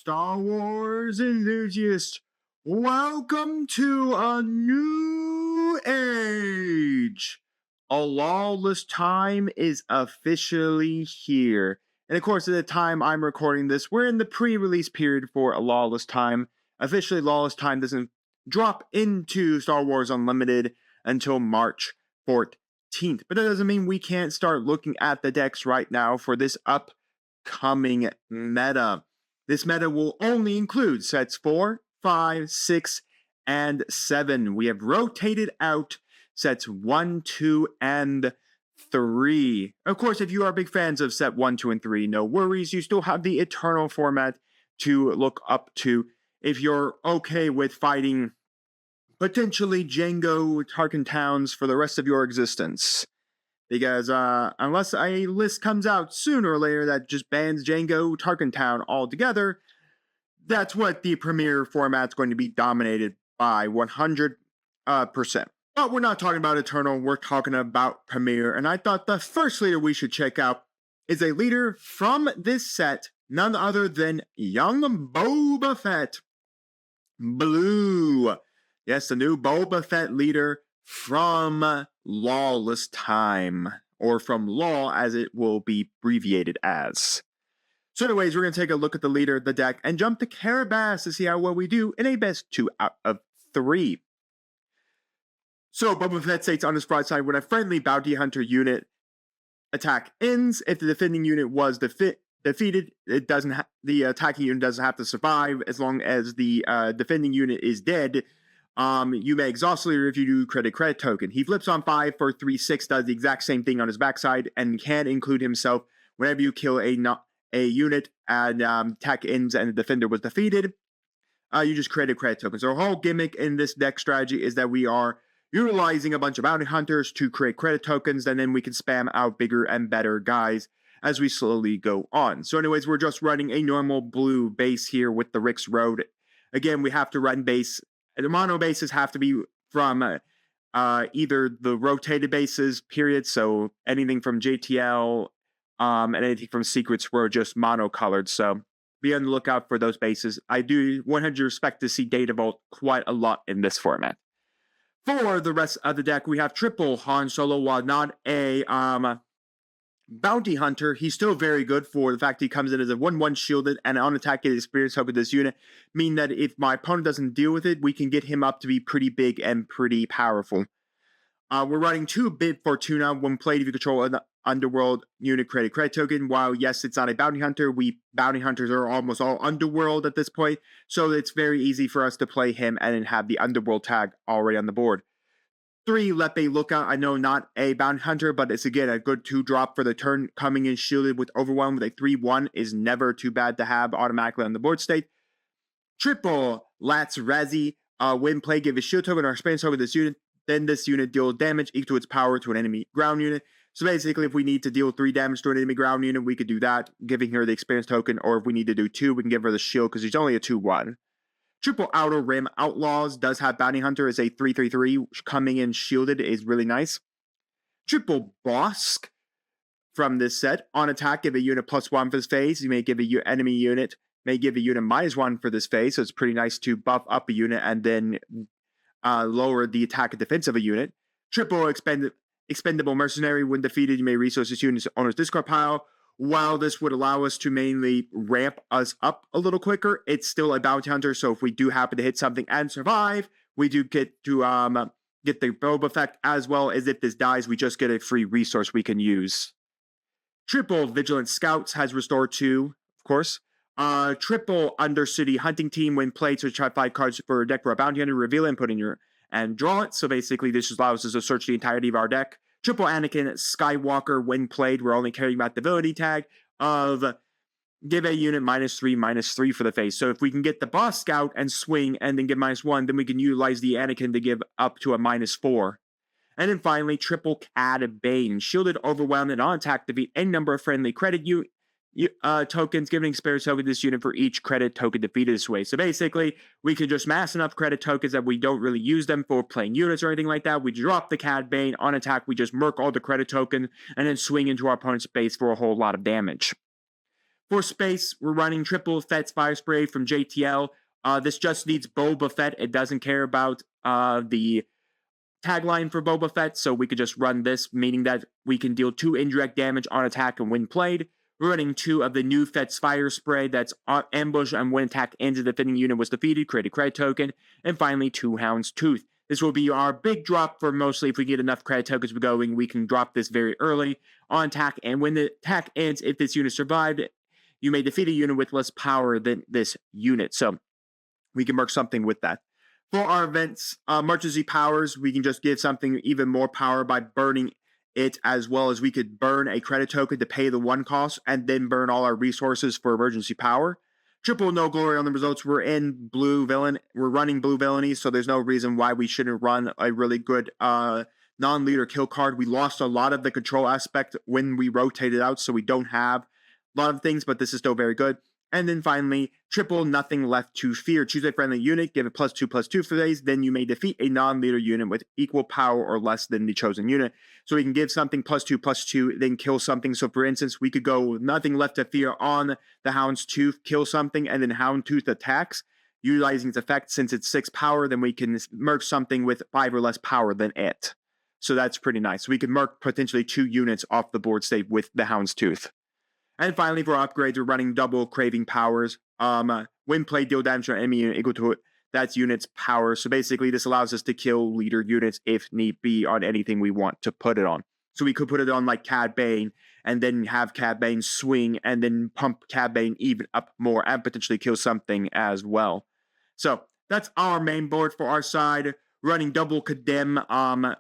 Star Wars enthusiasts, welcome to a new age. A lawless time is officially here. And of course, at the time I'm recording this, we're in the pre-release period for A Lawless Time. Officially, Lawless Time doesn't drop into Star Wars Unlimited until March 14th. But that doesn't mean we can't start looking at the decks right now for this upcoming meta. This meta will only include sets 4, 5, 6, and 7. We have rotated out sets 1, 2, and 3. Of course, if you are big fans of set 1, 2, and 3, no worries. You still have the Eternal format to look up to if you're okay with fighting potentially Django Tarkin towns for the rest of your existence. Because unless a list comes out sooner or later that just bans Django Tarkin Town altogether, that's what the Premier format's going to be dominated by 100%. But we're not talking about Eternal, we're talking about Premier, and I thought the first leader we should check out is a leader from this set, none other than young Boba Fett. Blue. Yes, the new Boba Fett leader from Lawless Time, or from Law as it will be abbreviated as. So anyways, we're going to take a look at the leader, the deck, and jump to Carabas to see how well we do in a best 2 out of 3. So Boba Fett states on his broadside, when a friendly bounty hunter unit attack ends, if the defending unit was defeated, the attacking unit doesn't have to survive as long as the defending unit is dead. You may exhaust the leader if you do credit token. He flips on 5 for 3/6, does the exact same thing on his backside, and can include himself whenever you kill a unit and attack ends and the defender was defeated. You just create a credit token. So our whole gimmick in this deck strategy is that we are utilizing a bunch of bounty hunters to create credit tokens, and then we can spam out bigger and better guys as we slowly go on. So anyways, we're just running a normal blue base here with the Rick's Road. Again, we have to run base. The mono bases have to be from either the rotated bases, period. So anything from JTL and anything from Secrets were just mono-colored. So be on the lookout for those bases. I do 100% expect to see Data Vault quite a lot in this format. For the rest of the deck, we have triple Han Solo. While not a bounty hunter, he's still very good for the fact he comes in as a 1/1 shielded and on attack get experience hook with this unit, meaning that if my opponent doesn't deal with it, we can get him up to be pretty big and pretty powerful. We're running 2 bid Fortuna. When played, if you control an underworld unit, create a credit token. While yes, it's not a bounty hunter, bounty hunters are almost all underworld at this point, so it's very easy for us to play him and then have the underworld tag already on the board. 3, Lepe Lookout. I know not a bounty hunter, but it's again a good 2-drop for the turn, coming in shielded with Overwhelm with a 3/1 is never too bad to have automatically on the board state. Triple Lats Razzie. When play, give a shield token or experience token to this unit. Then this unit deals damage equal to its power to an enemy ground unit. So basically, if we need to deal 3 damage to an enemy ground unit, we could do that, giving her the experience token. Or if we need to do 2, we can give her the shield because she's only a 2/1. Triple Outer Rim Outlaws does have Bounty Hunter as a 3/3/3 coming in shielded is really nice. Triple Bosk from this set. On attack, give a unit +1 for this phase. You may give a enemy unit, -1 for this phase. So it's pretty nice to buff up a unit and then lower the attack and defense of a unit. Triple Expendable Mercenary. When defeated, you may resource this unit's owner's discard pile. While this would allow us to mainly ramp us up a little quicker, it's still a bounty hunter, so if we do happen to hit something and survive, we do get to get the Boba effect, as well as if this dies, we just get a free resource we can use. Triple Vigilant Scouts has Restore 2, of course. Triple Undercity Hunting Team. When played, search 5 cards for a deck for a bounty hunter, reveal it and put in your and draw it. So basically, this allows us to search the entirety of our deck. Triple Anakin Skywalker. When played, we're only carrying that ability tag of give a unit -3/-3 for the phase. So if we can get the Boss Scout and swing and then give -1, then we can utilize the Anakin to give up to a -4. And then finally, Triple Cad Bane. Shielded, Overwhelmed, and on attack defeat any number of friendly credit tokens, giving experience token to this unit for each credit token defeated this way. So basically, we can just mass enough credit tokens that we don't really use them for playing units or anything like that. We drop the Cad Bane. On attack, we just murk all the credit tokens and then swing into our opponent's base for a whole lot of damage. For space, we're running triple Fett's Fire Spray from JTL. This just needs Boba Fett. It doesn't care about the tagline for Boba Fett, so we could just run this, meaning that we can deal 2 indirect damage on attack and when played. We're running 2 of the new Fett's Fire Spray that's ambush and when attack ends, the defending unit was defeated, create a credit token. And finally, 2 Hound's Tooth. This will be our big drop for mostly if we get enough credit tokens going, we can drop this very early on attack. And when the attack ends, if this unit survived, you may defeat a unit with less power than this unit. So we can mark something with that. For our events, emergency powers, we can just give something even more power by burning it, as well as we could burn a credit token to pay the 1 cost and then burn all our resources for emergency power. Triple no glory on the results. We're in blue villain. We're running blue villainy, so there's no reason why we shouldn't run a really good non-leader kill card. We lost a lot of the control aspect when we rotated out, so we don't have a lot of things, but this is still very good. And then finally, triple nothing left to fear. Choose a friendly unit, give it +2/+2 phase, then you may defeat a non-leader unit with equal power or less than the chosen unit. So we can give something +2/+2, then kill something. So for instance, we could go nothing left to fear on the Hound's Tooth, kill something, and then Houndtooth attacks. Utilizing its effect, since it's 6 power, then we can merge something with 5 or less power than it. So that's pretty nice. We can mark potentially 2 units off the board state with the Hound's Tooth. And finally, for upgrades, we're running double craving powers. When played, deal damage to an enemy unit equal to it. That's unit's power. So basically, this allows us to kill leader units if need be on anything we want to put it on. So we could put it on like Cad Bane and then have Cad Bane swing and then pump Cad Bane even up more and potentially kill something as well. So that's our main board for our side. Running double condemn.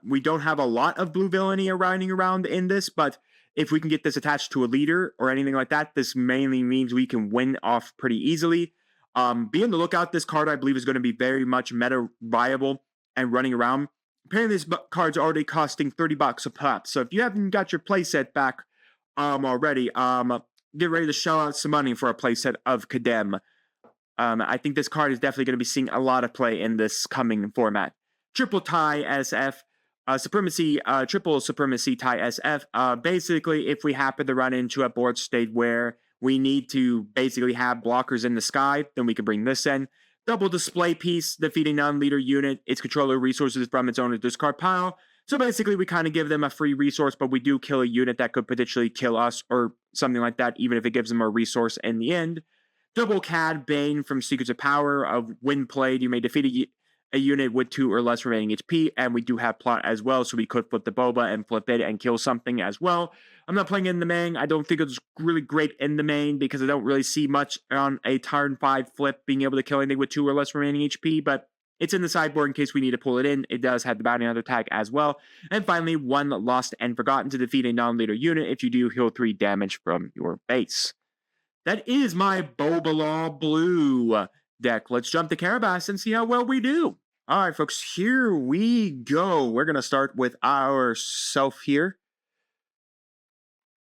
We don't have a lot of blue villainy running around in this, but if we can get this attached to a leader or anything like that, this mainly means we can win off pretty easily. Be on the lookout. This card, I believe, is going to be very much meta viable and running around. Apparently, this card's already costing $30 a pop. So if you haven't got your playset back already, get ready to shell out some money for a playset of Kadem. I think this card is definitely going to be seeing a lot of play in this coming format. Triple tie SF. Supremacy, triple supremacy tie SF. Basically, if we happen to run into a board state where we need to basically have blockers in the sky, then we can bring this in. Double display piece, defeating non-leader unit. Its controller resources from its owner's discard pile. So basically, we kind of give them a free resource, but we do kill a unit that could potentially kill us or something like that, even if it gives them a resource in the end. Double Cad Bane from Secrets of Power. When played, you may defeat a unit with 2 or less remaining HP, and we do have plot as well, so we could flip the Boba and flip it and kill something as well. I'm not playing in the main. I don't think it's really great in the main because I don't really see much on a turn 5 flip being able to kill anything with 2 or less remaining HP, but it's in the sideboard in case we need to pull it in. It does have the bounty hunter tag as well. And finally, 1 Lost and Forgotten to defeat a non-leader unit. If you do, heal 3 damage from your base. That is my Boba Blue deck. Let's jump to Carabas and see how well we do. All right, folks, here we go. We're going to start with ourself here.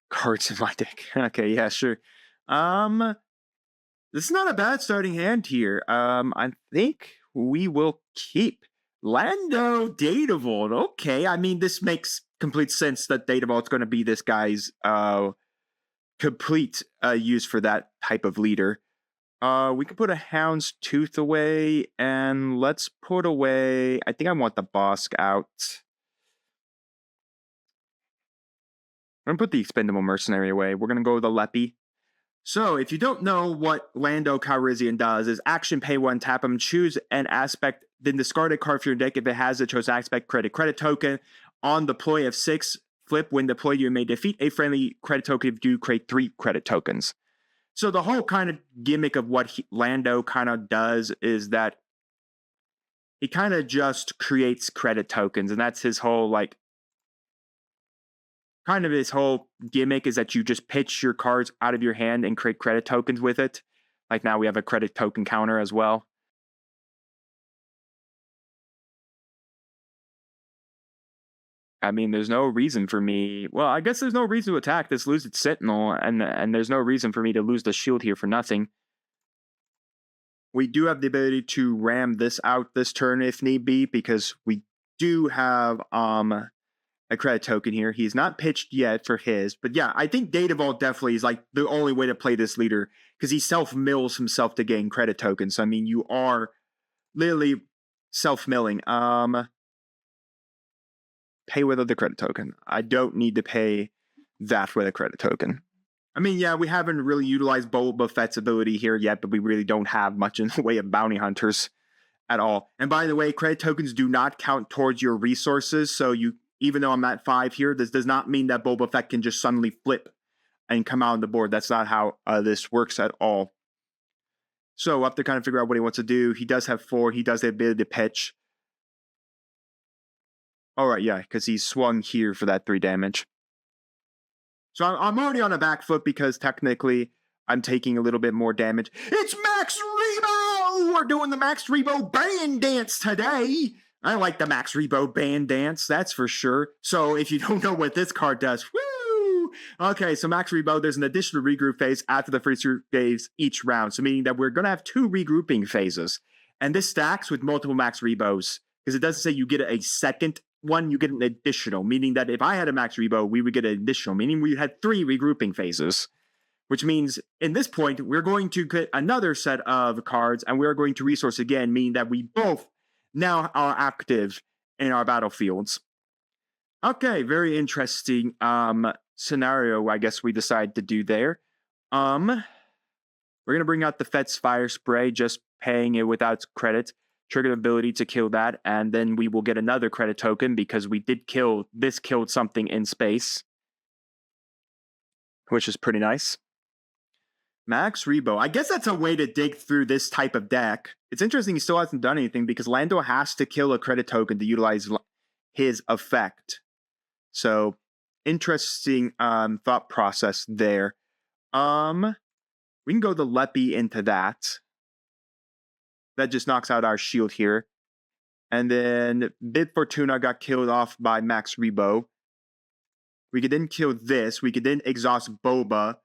Cards in my deck. Okay, yeah, sure. This is not a bad starting hand here. I think we will keep Lando Datavolt. Okay, I mean, this makes complete sense that Datavolt's going to be this guy's complete use for that type of leader. We can put a Hound's Tooth away, and let's put away... I think I want the Bosk out. I'm going to put the Expendable Mercenary away. We're going to go with the Leppy. So, if you don't know what Lando Calrissian does, is action, pay 1, tap him, choose an aspect, then discard a card from your deck if it has a chosen aspect credit token. On deploy of 6, flip, when deployed, you may defeat a friendly credit token if you create 3 credit tokens. So the whole kind of gimmick of what Lando kind of does is that he kind of just creates credit tokens, and that's his whole, like, kind of his whole gimmick is that you just pitch your cards out of your hand and create credit tokens with it. Like now we have a credit token counter as well. I mean, there's no reason for me... Well, I guess there's no reason to attack this, lose its Sentinel, and there's no reason for me to lose the shield here for nothing. We do have the ability to ram this out this turn if need be, because we do have a a credit token here. He's not pitched yet for his, but yeah, I think 𝐷𝐷𝐻𝐿 definitely is like the only way to play this leader because he self-mills himself to gain credit tokens. So, I mean, you are literally self-milling. Pay with other credit token. I don't need to pay that with a credit token. I mean, yeah, we haven't really utilized Boba Fett's ability here yet, but we really don't have much in the way of bounty hunters at all. And by the way, credit tokens do not count towards your resources. So even though I'm at 5 here, this does not mean that Boba Fett can just suddenly flip and come out on the board. That's not how this works at all. So we'll have to kind of figure out what he wants to do. He does have 4. He does have the ability to pitch. All right, yeah, because he swung here for that 3 damage. So I'm already on a back foot because technically I'm taking a little bit more damage. It's Max Rebo! We're doing the Max Rebo band dance today. I like the Max Rebo band dance, that's for sure. So if you don't know what this card does, woo! Okay, so Max Rebo, there's an additional regroup phase after the first 2 phase each round. So meaning that we're going to have 2 regrouping phases. And this stacks with multiple Max Rebos. Because it doesn't say you get a second one, you get an additional, meaning that if I had a Max Rebo, we would get an additional, meaning we had 3 regrouping phases, which means in this point, we're going to get another set of cards and we're going to resource again, meaning that we both now are active in our battlefields. Okay, very interesting scenario, I guess we decide to do there. We're going to bring out the Fett's Fire Spray, just paying it without credit. Trigger the ability to kill that, and then we will get another credit token because we did kill, this killed something in space, which is pretty nice. Max Rebo, I guess that's a way to dig through this type of deck. It's interesting he still hasn't done anything because Lando has to kill a credit token to utilize his effect. So, interesting thought process there. We can go the Leppy into that. That just knocks out our shield here. And then Bib Fortuna got killed off by Max Rebo. We could then kill this. We could then exhaust Boba,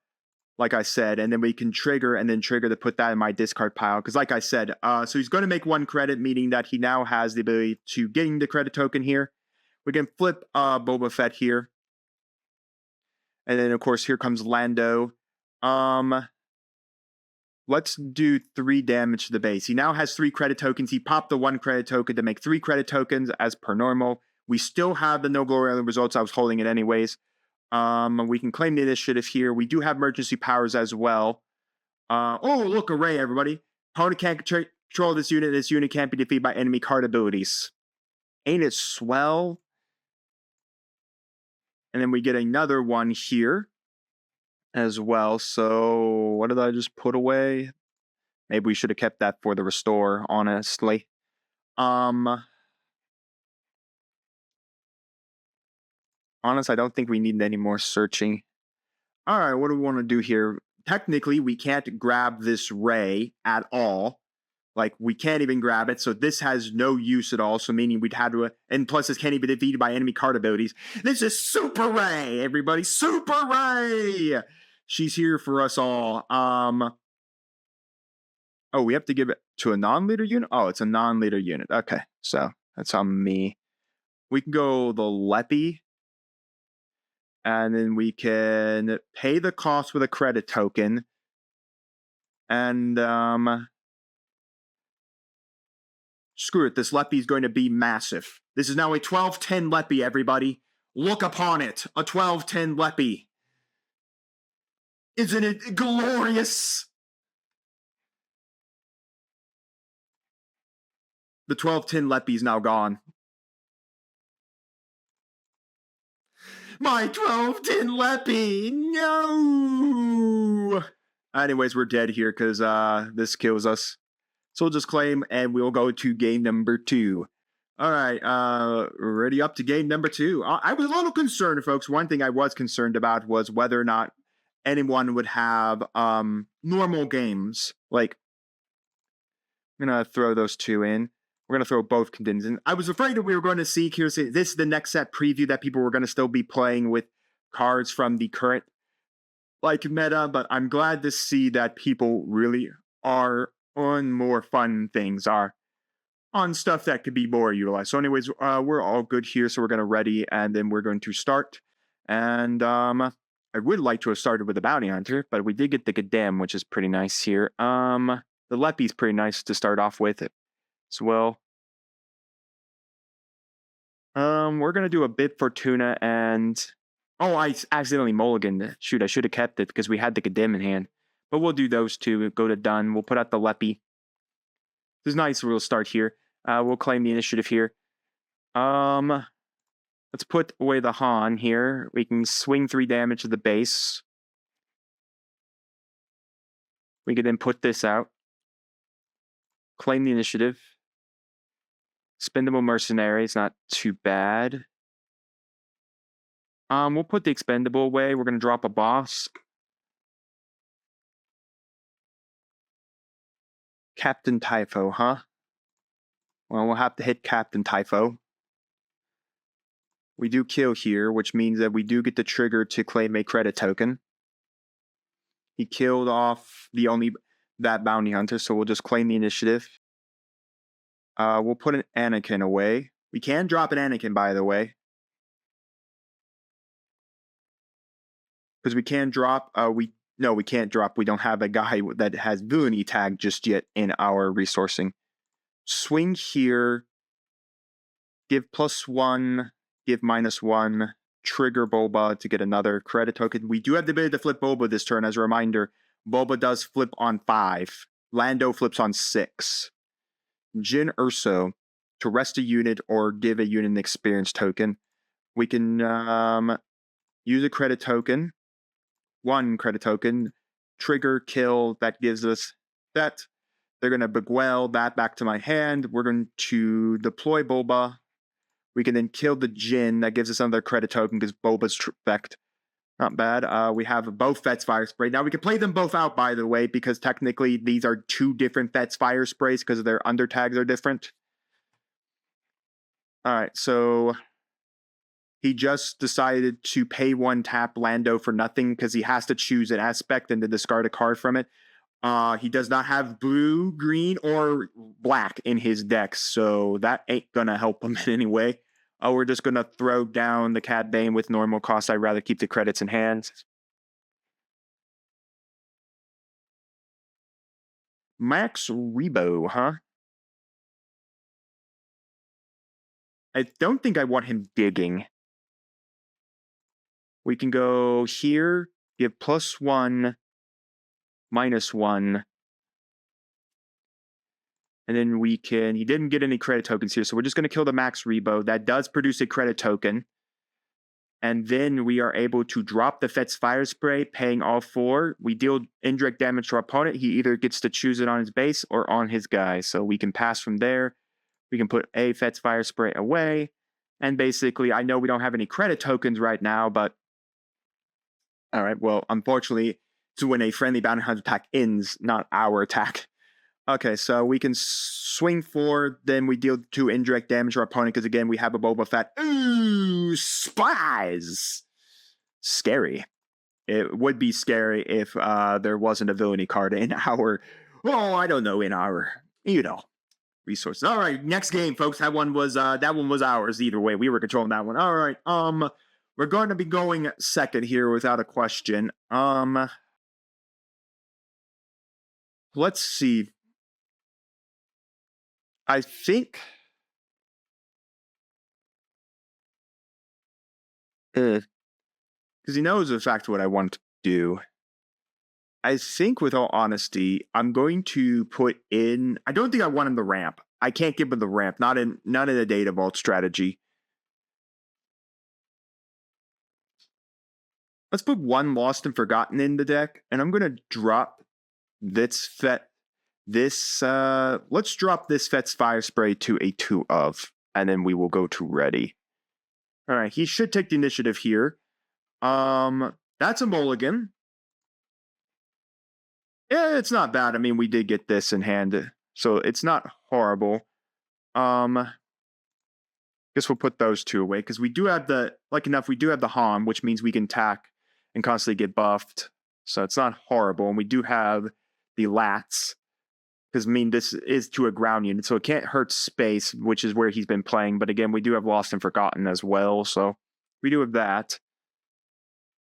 like I said. And then we can trigger and then trigger to put that in my discard pile. Because like I said, so he's going to make 1 credit, meaning that he now has the ability to gain the credit token here. We can flip Boba Fett here. And then, of course, here comes Lando. Let's do 3 damage to the base. He now has 3 credit tokens. He popped the 1 credit token to make 3 credit tokens as per normal. We still have the no glory results. I was holding it anyways. We can claim the initiative here. We do have emergency powers as well. Oh, look, array, everybody. Opponent can't control this unit. This unit can't be defeated by enemy card abilities. Ain't it swell? And then we get another one here as well. So what did I just put away? Maybe we should have kept that for the restore, honestly. Honest, I don't think we need any more searching. All right, what do we want to do here? Technically, we can't grab this ray at all. Like, we can't even grab it, so this has no use at all, so meaning we'd have to, and plus this can't even be defeated by enemy card abilities. This is Super Ray, everybody, Super Ray! She's here for us all. Oh, we have to give it to a non-leader unit? Oh, it's a non-leader unit. Okay, so that's on me. We can go the Leppy. And then we can pay the cost with a credit token. And, screw it, this Leppy is going to be massive. This is now a 12-10 Leppy, everybody. Look upon it, a 12-10 Leppy. Isn't it glorious? The 12-10 Leppy is now gone. My 12-10 Leppy! No! Anyways, we're dead here because this kills us. So we'll just claim and we'll go to game number 2. All right, ready up to game number 2. I was a little concerned, folks. One thing I was concerned about was whether or not anyone would have normal games. Like, I'm going to throw those 2 in. We're going to throw both contingents in. I was afraid that we were going to see here. This is the next set preview that people were going to still be playing with cards from the current meta, but I'm glad to see that people really are on more fun things. on stuff that could be more utilized. So anyways, we're all good here. So we're going to ready, and then we're going to start. And I would like to have started with the Bounty Hunter, but we did get the 𝐂𝐉𝐻, which is pretty nice here. The Leppy's pretty nice to start off with as well. We're going to do a bit Fortuna and... Oh, I accidentally mulliganed. Shoot, I should have kept it because we had the 𝐂𝐉𝐻 in hand. But we'll do those two. Go to done. We'll put out the Leppy. This is nice. We'll start here. We'll claim the initiative here. Let's put away the Han here. We can swing 3 damage to the base. We can then put this out. Claim the initiative. Expendable Mercenary is not too bad. We'll put the Expendable away. We're going to drop a boss. Captain Typho, huh? Well, we'll have to hit Captain Typho. We do kill here, which means that we do get the trigger to claim a credit token. He killed off that bounty hunter, so we'll just claim the initiative. We'll put an Anakin away. We can drop an Anakin, by the way. Because we can drop, no, we can't drop. We don't have a guy that has villainy tag just yet in our resourcing. Swing here. Give +1. Give -1. Trigger Boba to get another credit token. We do have the ability to flip Boba this turn. As a reminder, Boba does flip on 5. Lando flips on 6. Jyn Erso to rest a unit or give a unit an experience token. We can use a credit token. 1 credit token, trigger, kill, that gives us that. They're going to beguile that back to my hand. We're going to deploy Boba. We can then kill the Jyn. That gives us another credit token because Boba's effect. Not bad. We have both Fet's Fire Spray. Now we can play them both out, by the way, because technically these are 2 different Fet's Fire Sprays because their under tags are different. Alright, so... He just decided to pay 1 tap Lando for nothing because he has to choose an aspect and to discard a card from it. He does not have blue, green, or black in his deck, so that ain't gonna help him in any way. We're just gonna throw down the Cad Bane with normal cost. I'd rather keep the credits in hand. Max Rebo, huh? I don't think I want him digging. We can go here, give +1, -1. And then we can... He didn't get any credit tokens here, so we're just going to kill the Max Rebo. That does produce a credit token. And then we are able to drop the Fet's Fire Spray, paying all 4. We deal indirect damage to our opponent. He either gets to choose it on his base or on his guy. So we can pass from there. We can put a Fet's Fire Spray away. And basically, I know we don't have any credit tokens right now, but... Alright, well, unfortunately, it's when a friendly bounty hunter attack ends, not our attack. Okay, so we can swing 4, then we deal 2 indirect damage to our opponent, because again, we have a Boba Fett. Ooh, spies! Scary. It would be scary if there wasn't a villainy card in our, well, I don't know, in our, resources. Alright, next game, folks. That one was ours either way. We were controlling that one. Alright, we're going to be going second here without a question. Let's see. I think... because he knows in fact what I want to do. I think, with all honesty, I'm going to put in... I don't think I want him the ramp. I can't give him the ramp. Not in a data vault strategy. Let's put 1 Lost and Forgotten in the deck, and I'm going to drop this let's drop this Fet's Fire Spray to a 2 of, and then we will go to ready. Alright, he should take the initiative here. That's a mulligan. Yeah, it's not bad. I mean, we did get this in hand, so it's not horrible. Guess we'll put those 2 away, because we do have we do have the Han, which means we can attack and constantly get buffed. So it's not horrible. And we do have the Lats. Because, I mean, this is to a ground unit, so it can't hurt space, which is where he's been playing. But again, we do have Lost and Forgotten as well, so we do have that.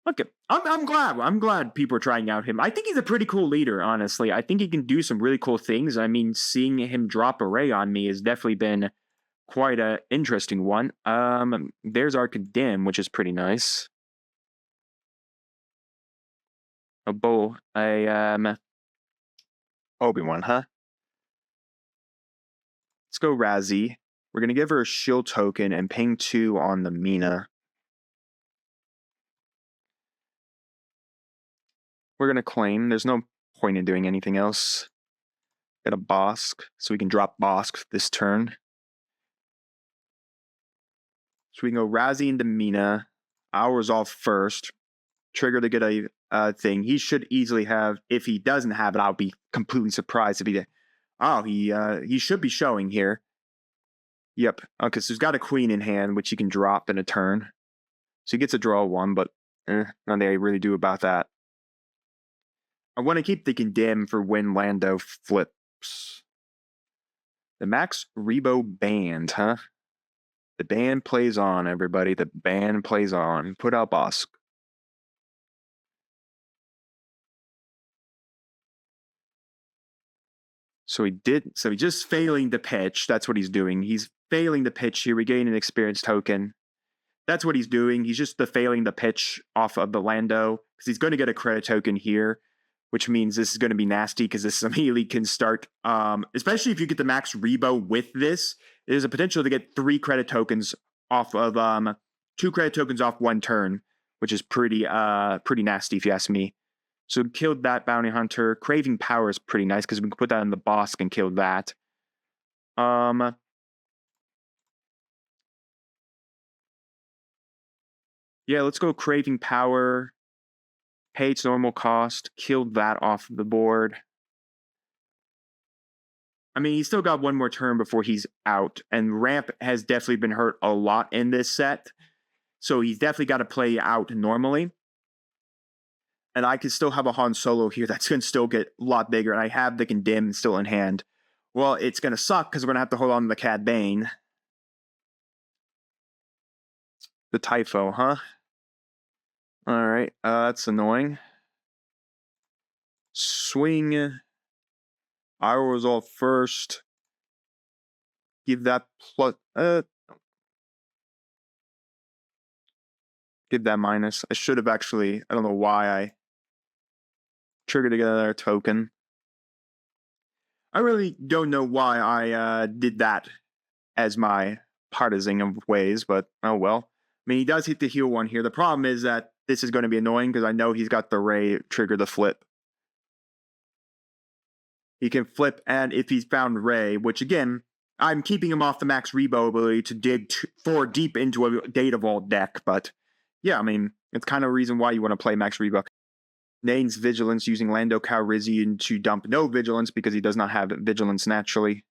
Okay, I'm glad. I'm glad people are trying out him. I think he's a pretty cool leader, honestly. I think he can do some really cool things. I mean, seeing him drop array on me has definitely been quite an interesting one. There's our Condemn, which is pretty nice. Obi-Wan, huh? Let's go Razzie. We're going to give her a shield token and ping 2 on the Mina. We're going to claim. There's no point in doing anything else. Get a Bosk, so we can drop Bosk this turn. So we can go Razzie into Mina. I'll resolve first. Trigger to get a thing. He should easily have. If he doesn't have it, I'll be completely surprised if he did. Oh, he should be showing here. Yep. Okay, so he's got a queen in hand, which he can drop in a turn. So he gets a draw 1, but nothing they really do about that. I want to keep the Condemn for when Lando flips. The Max Rebo band, huh? The band plays on, everybody. The band plays on. Put out Bosk. So he's just failing to pitch. That's what he's doing. He's failing to pitch here. We gain an experience token. That's what he's doing. He's just failing the pitch off of the Lando. Because he's going to get a credit token here. Which means this is going to be nasty because this immediately can start, especially if you get the Max Rebo with this, there's a potential to get 3 credit tokens off of, 2 credit tokens off 1 turn, which is pretty nasty if you ask me. So killed that Bounty Hunter. Craving Power is pretty nice because we can put that in the Bosk and kill that. Yeah, let's go Craving Power. Pay its normal cost, killed that off the board. I mean, he's still got 1 more turn before he's out, and Ramp has definitely been hurt a lot in this set, so he's definitely got to play out normally. And I could still have a Han Solo here that's going to still get a lot bigger, and I have the Condemn still in hand. Well, it's going to suck because we're going to have to hold on to the Cad Bane. The Typho, huh? Alright, that's annoying. Swing. I will resolve first. Give that plus. Give that minus. I should have actually. I don't know why I triggered to get another token. I really don't know why I did that as my partisan of ways, but oh well. I mean, he does hit the heal 1 here. The problem is that this is going to be annoying because I know he's got the Ray trigger the flip. He can flip, and if he's found Ray, which again, I'm keeping him off the Max Rebo ability to dig 4 deep into a Data Vault deck, but yeah, I mean, it's kind of a reason why you want to play Max Rebo. Nane's Vigilance using Lando Calrissian to dump no Vigilance because he does not have Vigilance naturally.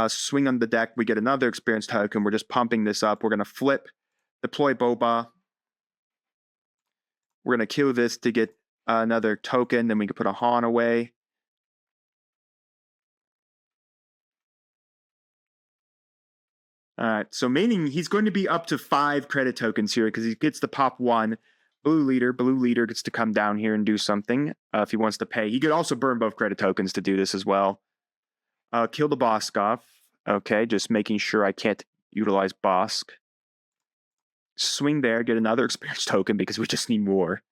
Swing on the deck, we get another experience token. We're just pumping this up. We're going to flip, deploy Boba. We're going to kill this to get another token. Then we can put a Han away. Alright, so meaning he's going to be up to 5 credit tokens here because he gets to pop 1. Blue leader gets to come down here and do something if he wants to pay. He could also burn both credit tokens to do this as well. Kill the Bosk off. Okay, just making sure I can't utilize Bosk. Swing there, get another experience token because we just need more.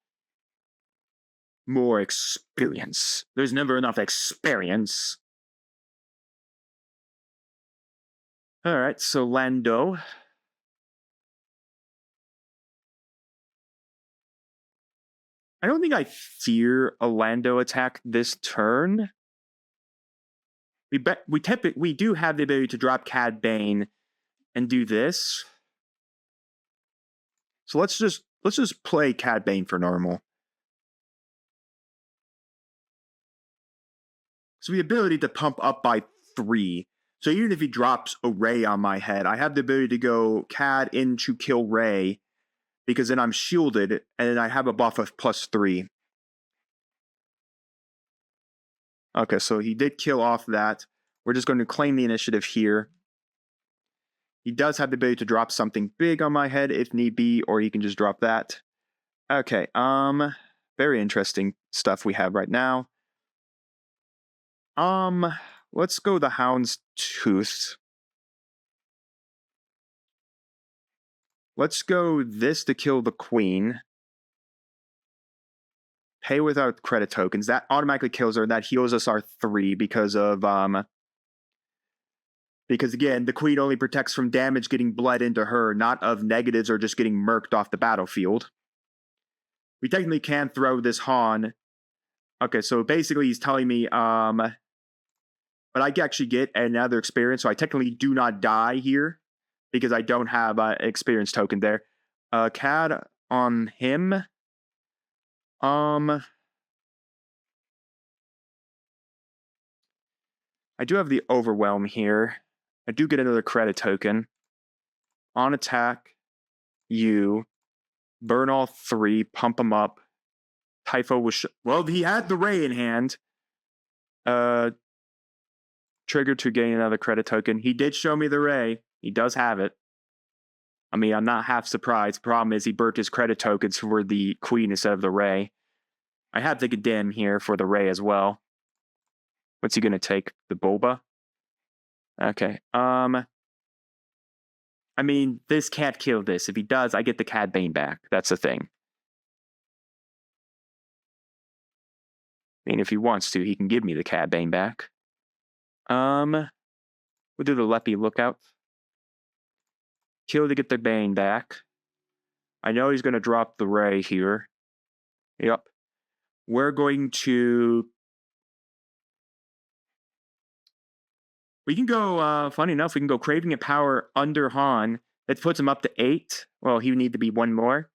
More experience. There's never enough experience. Alright, so Lando. I don't think I fear a Lando attack this turn. We do have the ability to drop Cad Bane and do this. So let's just play Cad Bane for normal. So the ability to pump up by 3. So even if he drops a Ray on my head, I have the ability to go Cad in to kill Ray, because then I'm shielded, and then I have a buff of +3. Okay, so he did kill off that. We're just going to claim the initiative here. He does have the ability to drop something big on my head if need be, or he can just drop that. Okay, very interesting stuff we have right now. Let's go the Hound's Tooth. Let's go this to kill the Queen. Pay without credit tokens. That automatically kills her. That heals us our 3 because of because again, the Queen only protects from damage getting bled into her, not of negatives or just getting murked off the battlefield. We technically can throw this Han. Okay, so basically he's telling me, but I can actually get another experience, so I technically do not die here because I don't have an experience token there. CAD on him. I do have the Overwhelm here. I do get another credit token. On attack, you burn all 3, pump them up. Typho was well, he had the Ray in hand. Trigger to gain another credit token. He did show me the Ray. He does have it. I mean, I'm not half surprised. Problem is, he burnt his credit tokens for the Queen instead of the Ray. I have to get Dim here for the Ray as well. What's he gonna take? The Boba? Okay. I mean, this can't kill this. If he does, I get the Cad Bane back. That's the thing. I mean, if he wants to, he can give me the Cad Bane back. We'll do the Leppy Lookout. Kill to get the Bane back. I know he's going to drop the Ray here. Yep. We're going to... We can go, funny enough, we can go Craving and Power under Han. That puts him up to 8. Well, he would need to be 1 more.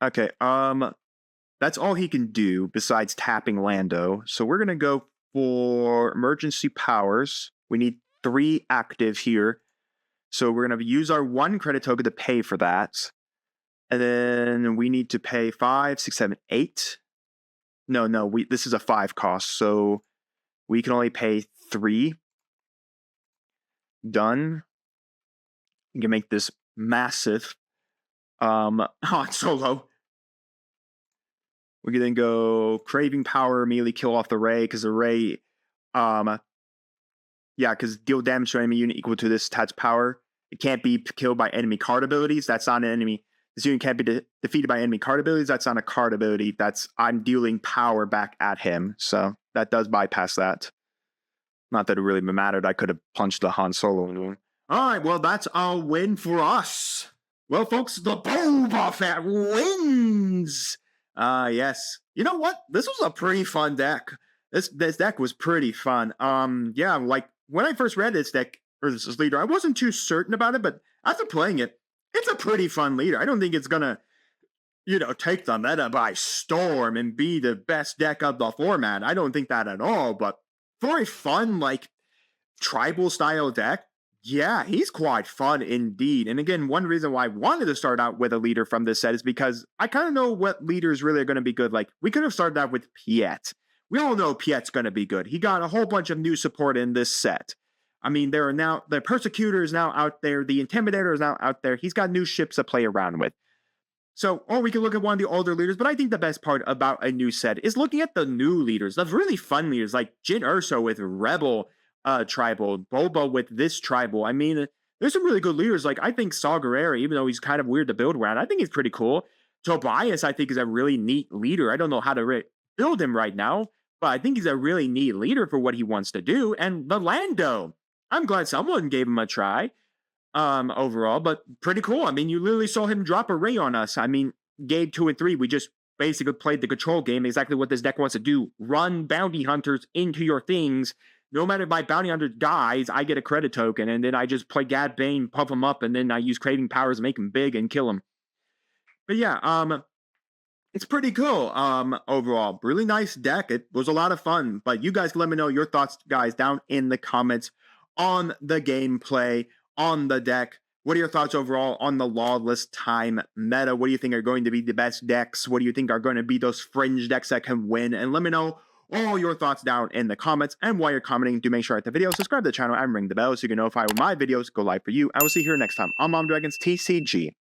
Okay, that's all he can do besides tapping Lando. So we're going to go for Emergency Powers. We need 3 active here. So we're going to use our 1 credit token to pay for that. And then we need to pay 5, 6, 7, 8. No, this is a 5 cost. So we can only pay 3. Done. You can make this massive. Han Solo. We can then go Craving Power, immediately kill off the Ray, because the Ray, because deal damage to enemy unit equal to this attached power. It can't be killed by enemy card abilities. That's not an enemy. This unit can't be defeated by enemy card abilities. That's not a card ability. I'm dealing power back at him. So that does bypass that. Not that it really mattered. I could have punched the Han Solo into him. All right, well, that's a win for us. Well, folks, the Boba Fett wins. Yes. You know what? This was a pretty fun deck. This deck was pretty fun. Yeah, like when I first read this deck or this leader, I wasn't too certain about it, but after playing it, it's a pretty fun leader. I don't think it's gonna, take the meta by storm and be the best deck of the format. I don't think that at all. But for a fun, like tribal style deck, yeah, he's quite fun indeed. And again, one reason why I wanted to start out with a leader from this set is because I kind of know what leaders really are going to be good. Like, we could have started out with Piet. We all know Piet's going to be good. He got a whole bunch of new support in this set. I mean, there are now, the Persecutor is now out there. The Intimidator is now out there. He's got new ships to play around with. So, or we can look at one of the older leaders, but I think the best part about a new set is looking at the new leaders, the really fun leaders, like Jyn Erso with Rebel tribal, Boba with this tribal. I mean, there's some really good leaders. Like, I think Saw Gerrera, even though he's kind of weird to build around, I think he's pretty cool. Tobias, I think, is a really neat leader. I don't know how to build him right now, but I think he's a really neat leader for what he wants to do. And the Lando, I'm glad someone gave him a try overall, but pretty cool. I mean, you literally saw him drop a Ray on us. I mean, game 2 and 3, we just basically played the control game, exactly what this deck wants to do. Run bounty hunters into your things. No matter if my bounty hunter dies, I get a credit token, and then I just play Cad Bane, puff him up, and then I use Craving Powers to make him big and kill him. But yeah, it's pretty cool overall. Really nice deck. It was a lot of fun. But you guys let me know your thoughts, guys, down in the comments on the gameplay, on the deck. What are your thoughts overall on the Lawless Time meta? What do you think are going to be the best decks? What do you think are going to be those fringe decks that can win? And let me know all your thoughts down in the comments. And while you're commenting, do make sure at the video, subscribe to the channel, and ring the bell so you can notify when my videos go live for you. I will see you here next time on Mom Dragons TCG.